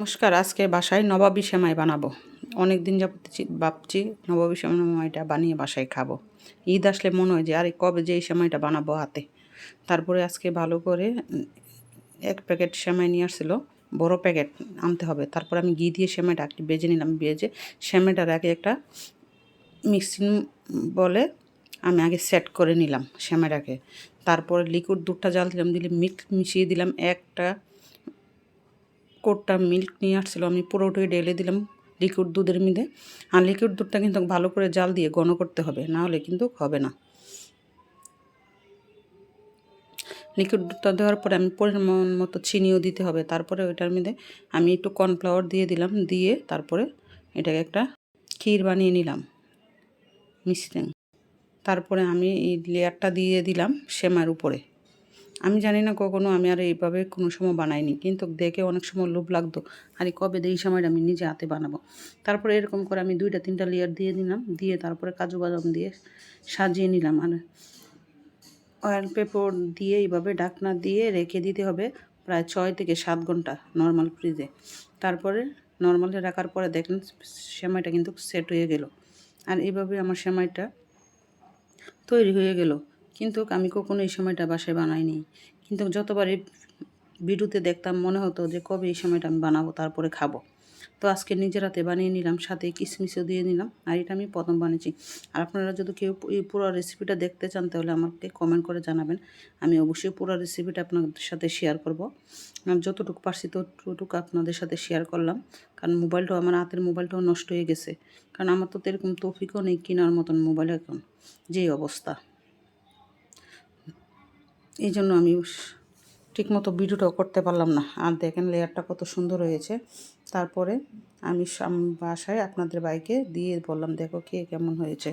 নমস্কার, আজকে বাসায় নবাবী সেমাই বানাবো। অনেক দিন যাবত ভাবছি নবাবী সেমাইটা বানিয়ে বাসায় খাবো। ঈদ আসলে মনে হয় যে আরে কবে যে এই সেমাইটা বানাবো হাতে। তারপরে আজকে ভালো করে এক প্যাকেট সেমাই নিয়ে আসছিল, বড় প্যাকেট আনতে হবে। তারপর আমি ঘি দিয়ে সেমাইটা একটু বেজে নিলাম। বেজে সেমাইটার আগে একটা মিক্সিং বলে আমি আগে সেট করে নিলাম সেমাইটাকে। তারপরে লিকুইড দুধটা জাল দিলাম, দিলে মিশিয়ে দিলাম একটা কোটটা মিল্ক নিয়ে আসছিলো, আমি পুরোটাই ঢেলে দিলাম লিকুইড দুধের মধ্যে। আর লিকুইড দুধটা কিন্তু ভালো করে জাল দিয়ে ঘন করতে হবে, না হলে কিন্তু হবে না। লিকুইড দুধটা দেওয়ার পরে আমি পরিমাণ মতো চিনিও দিতে হবে। তারপরে ওইটার মধ্যে আমি একটু কর্নফ্লাওয়ার দিয়ে দিলাম, দিয়ে তারপরে এটাকে একটা ক্ষীর বানিয়ে নিলাম মিশ্রণ। তারপরে আমি এই লেয়ারটা দিয়ে দিলাম সেমাইয়ের উপরে। আমি জানি না, কখনো আমি আর এইভাবে কোনো সময় বানাইনি, কিন্তু দেখে অনেক সময় লোভ লাগতো আর কবে এই সময়টা আমি নিজে হাতে বানাবো। তারপরে এরকম করে আমি 2-3টা লেয়ার দিয়ে দিলাম, দিয়ে তারপরে কাজু বাদাম দিয়ে সাজিয়ে নিলাম। আর অয়েল পেপার দিয়ে এইভাবে ঢাকনা দিয়ে রেখে দিতে হবে প্রায় 6 থেকে 7 ঘন্টা নর্মাল ফ্রিজে। তারপরে নর্মালে রাখার পরে দেখেন সেমাইটা কিন্তু সেট হয়ে গেল। আর এইভাবে আমার সেমাইটা তৈরি হয়ে গেল। কিন্তু আমি কখনো এই সময়টা বাসায় বানাইনি, কিন্তু যতবারই ভিডিওতে দেখতাম মনে হতো যে কবে এই সময়টা আমি বানাবো, তারপরে খাবো। তো আজকে নিজের হাতে বানিয়ে নিলাম, সাথে কিশমিশও দিয়ে নিলাম। আর এটা আমি প্রথম বানিয়েছি। আর আপনারা যদি কেউ এই পুরো রেসিপিটা দেখতে চান তাহলে আমাকে কমেন্ট করে জানাবেন। আমি অবশ্যই পুরো রেসিপিটা আপনাদের সাথে শেয়ার করব। আমি যতটুকু পারছি ততটুকু আপনাদের সাথে শেয়ার করলাম, কারণ মোবাইলটাও আমার হাতের মোবাইলটাও নষ্ট হয়ে গেছে। কারণ আমার তো এরকম তৌফিকও নেই কেনার মতন মোবাইল, এখন যেই অবস্থা। এই জন্য আমি ঠিকমতো ভিডিওটাও করতে পারলাম না। আর দেখেন লেয়ারটা কত সুন্দর হয়েছে। তারপরে আমি বাসায় আপনাদের বাইকে দিয়ে বললাম, দেখো কে কেমন হয়েছে।